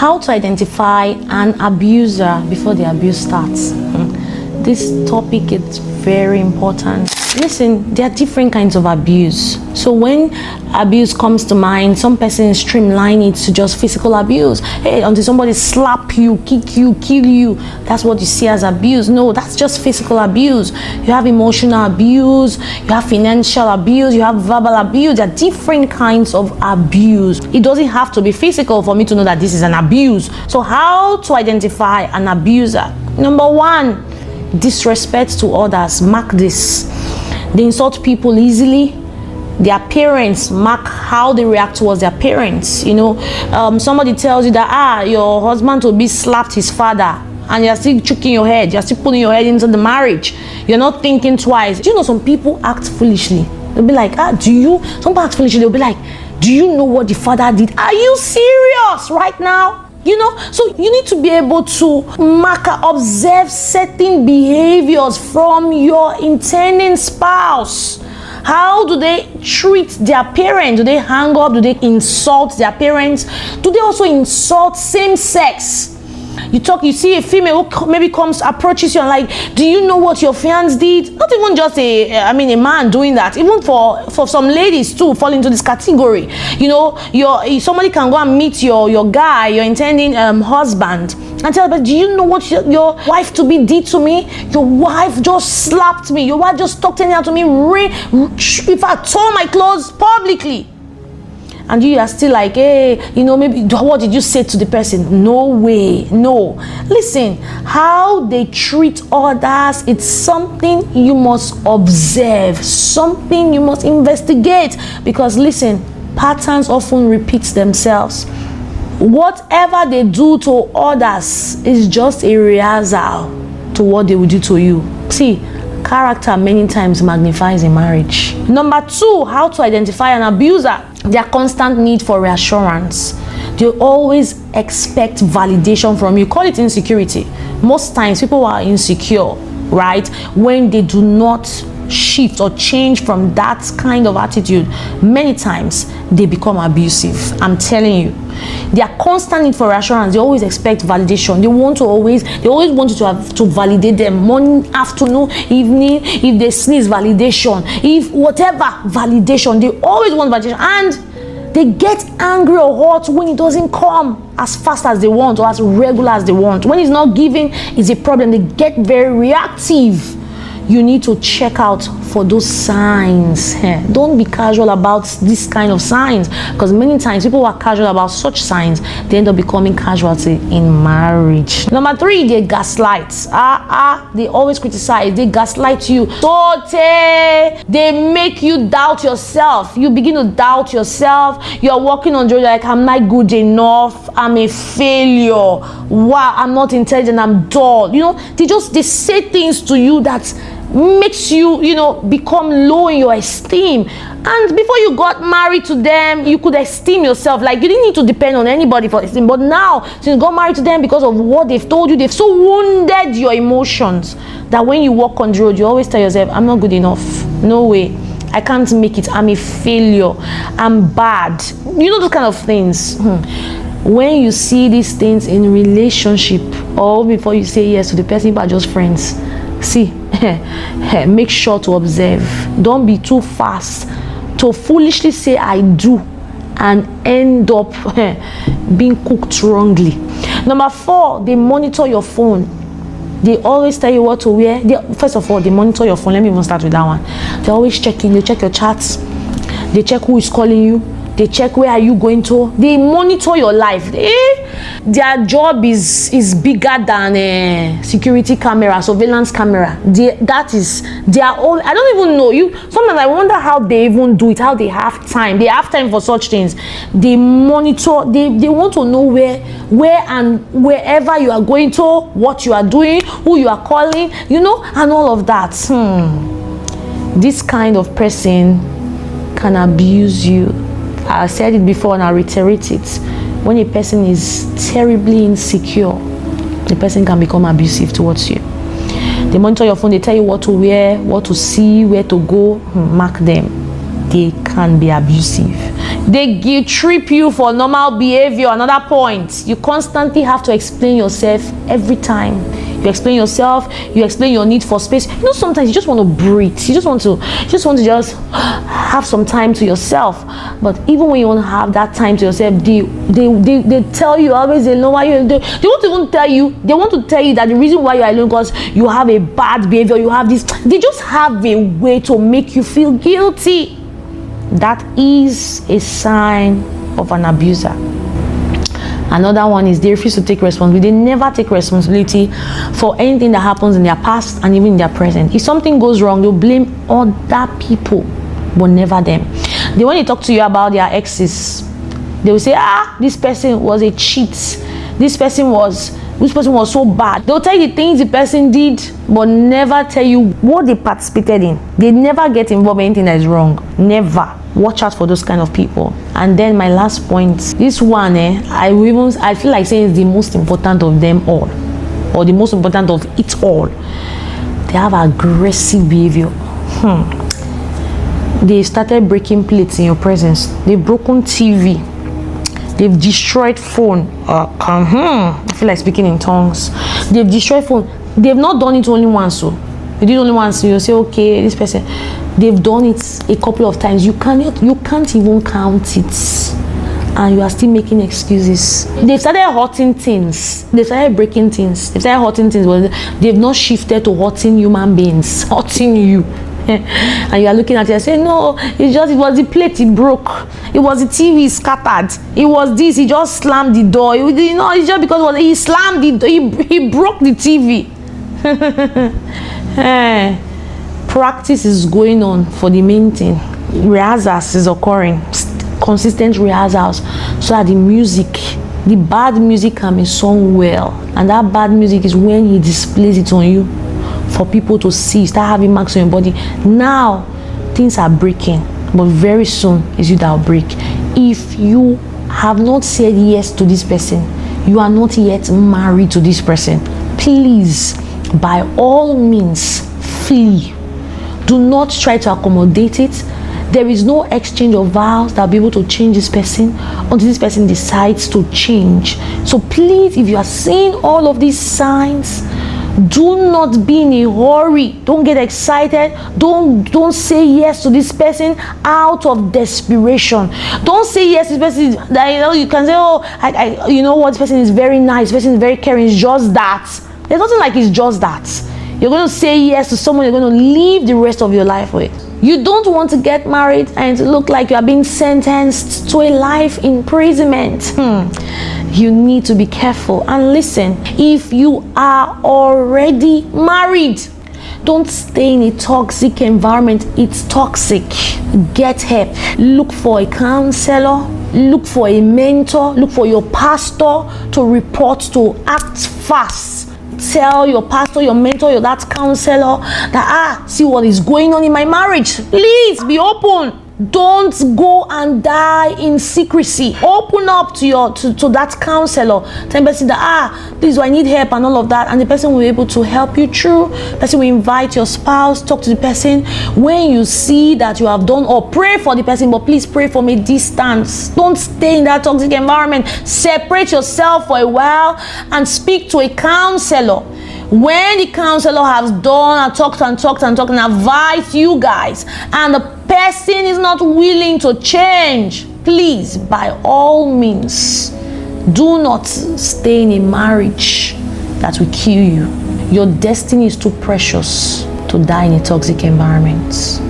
How to identify an abuser before the abuse starts. This topic is very important. Listen, there are different kinds of abuse. So when abuse comes to mind, some persons streamline it to just physical abuse. Hey, until somebody slap you, kick you, kill you, that's what you see as abuse. No, that's just physical abuse. You have emotional abuse, you have financial abuse, you have verbal abuse. There are different kinds of abuse. It doesn't have to be physical for me to know that this is an abuse. So how to identify an abuser? Number one, disrespect to others. Mark this. They insult people easily. Their parents, mark how they react towards their parents. You know, somebody tells you that your husband will be slapped his father, and you're still choking your head, you're still putting your head into the marriage, you're not thinking twice. Do you know some people act foolishly? They'll be like, some people act foolishly, they'll be like, do you know what the father did? Are you serious right now? You know, so you need to be able to observe certain behaviors from your intending spouse. How do they treat their parents? Do they hang up? Do they insult their parents? Do they also insult same sex? You see a female who maybe approaches you and like, do you know what your fiance did? Not even just a man doing that. Even for some ladies too fall into this category. You know, somebody can go and meet your guy, your intending husband, and tell them, do you know what your wife to be did to me? Your wife just slapped me. Your wife just talked anyhow to me. If I tore my clothes publicly. And you are still like, hey, you know, maybe what did you say to the person? No way, no. Listen, how they treat others, it's something you must observe, something you must investigate. Because listen, patterns often repeat themselves. Whatever they do to others is just a rehearsal to what they will do to you. See, character many times magnifies in marriage. Number two, how to identify an abuser. Their constant need for reassurance. They always expect validation from you. Call it insecurity. Most times people are insecure, right? When they do not shift or change from that kind of attitude, many times they become abusive. I'm telling you. Their constant need for reassurance, they always expect validation. They always want you to validate them. Morning, afternoon, evening, if they sneeze, validation. If whatever, validation. They always want validation. And they get angry or hot when it doesn't come as fast as they want or as regular as they want. When it's not given, it's a problem. They get very reactive. You need to check out for those signs. Don't be casual about this kind of signs, because many times people who are casual about such signs, they end up becoming casualty in marriage. Number three, they gaslight. They always criticize. They gaslight you. They make you doubt yourself. You begin to doubt yourself. You're walking on the road like, I'm not good enough. I'm a failure. Wow, I'm not intelligent. I'm dull. You know, they say things to you that makes you, become low in your esteem. And before you got married to them, you could esteem yourself. Like, you didn't need to depend on anybody for esteem. But now, since you got married to them, because of what they've told you, they've so wounded your emotions that when you walk on the road, you always tell yourself, I'm not good enough. No way. I can't make it. I'm a failure. I'm bad. You know, those kind of things. When you see these things in relationship, or before you say yes to the person, people are just friends. See, make sure to observe. Don't be too fast to foolishly say I do and end up being cooked wrongly. Number four, they monitor your phone. They always tell you what to wear. First of all, they monitor your phone. Let me even start with that one. They're always checking. They check your chats. They check who is calling you. They check where are you going to. They monitor your life. Their job is bigger than security camera, surveillance camera. They are all. I don't even know you. Sometimes I wonder how they even do it. How they have time. They have time for such things. They monitor. They want to know where and wherever you are going to, what you are doing, who you are calling, and all of that. This kind of person can abuse you. I said it before and I'll reiterate it. When a person is terribly insecure, the person can become abusive towards you. They monitor your phone, they tell you what to wear, what to see, where to go. Mark them. They can be abusive. They guilt trip you for normal behavior. Another point, you constantly have to explain yourself every time. You explain yourself, you explain your need for space. You know, sometimes you just want to breathe. You just want to have some time to yourself. But even when you want to have that time to yourself, they tell you always they know why you're alone. They won't even tell you. They want to tell you that the reason why you're alone because you have a bad behavior. You have this. They just have a way to make you feel guilty. That is a sign of an abuser. Another one is they refuse to take responsibility. They never take responsibility for anything that happens in their past and even in their present. If something goes wrong, they'll blame other people, but never them. When they talk to you about their exes, they will say, this person was a cheat. This person was so bad. They'll tell you the things the person did, but never tell you what they participated in. They never get involved in anything that is wrong. Never. Watch out for those kind of people. And then my last point, this one, I feel like saying is the most important of them all, or the most important of it all. They have aggressive behavior. They started breaking plates in your presence. They've broken TV. They've destroyed phone. I feel like speaking in tongues. They've destroyed phone. They've not done it only once. So they did only once. So you say, okay, this person. They've done it a couple of times. You can't even count it, and you are still making excuses. They've started hurting things. They started breaking things. They started hurting things, but they've not shifted to hurting human beings, hurting you. And you are looking at it and saying, no, it was the plate it broke. It was the TV scattered. It was this. He just slammed the door. It's just because he slammed the door. He broke the TV. Practice is going on for the main thing. Rehearsals is occurring. Consistent rehearsals, so that the bad music can be sung well. And that bad music is when he displays it on you for people to see, start having marks on your body. Now things are breaking, but very soon is you that will break. If you have not said yes to this person, you are not yet married to this person, please, by all means, flee. Do not try to accommodate it. There is no exchange of vows that will be able to change this person until this person decides to change. So please, if you are seeing all of these signs, do not be in a hurry. Don't get excited. Don't say yes to this person out of desperation. Don't say yes to this person that you can say, oh, you know what, this person is very nice, this person is very caring. It's just that. There's nothing like it's just that. You're going to say yes to someone you're going to live the rest of your life with. You don't want to get married and to look like you are being sentenced to a life imprisonment. You need to be careful. And listen, if you are already married, don't stay in a toxic environment. It's toxic. Get help. Look for a counselor. Look for a mentor. Look for your pastor to report to. Act fast. Tell your pastor, your mentor, that counselor that see what is going on in my marriage. Please be open. Don't go and die in secrecy. Open up to that counselor. Tell the person that please, I need help and all of that, and the person will be able to help you through. The person will invite your spouse, talk to the person. When you see that you have done, or pray for the person, but please pray from a distance. Don't stay in that toxic environment. Separate yourself for a while and speak to a counselor. When the counselor has done and talked and advised you guys, and the person is not willing to change, please, by all means, do not stay in a marriage that will kill you. Your destiny is too precious to die in a toxic environment.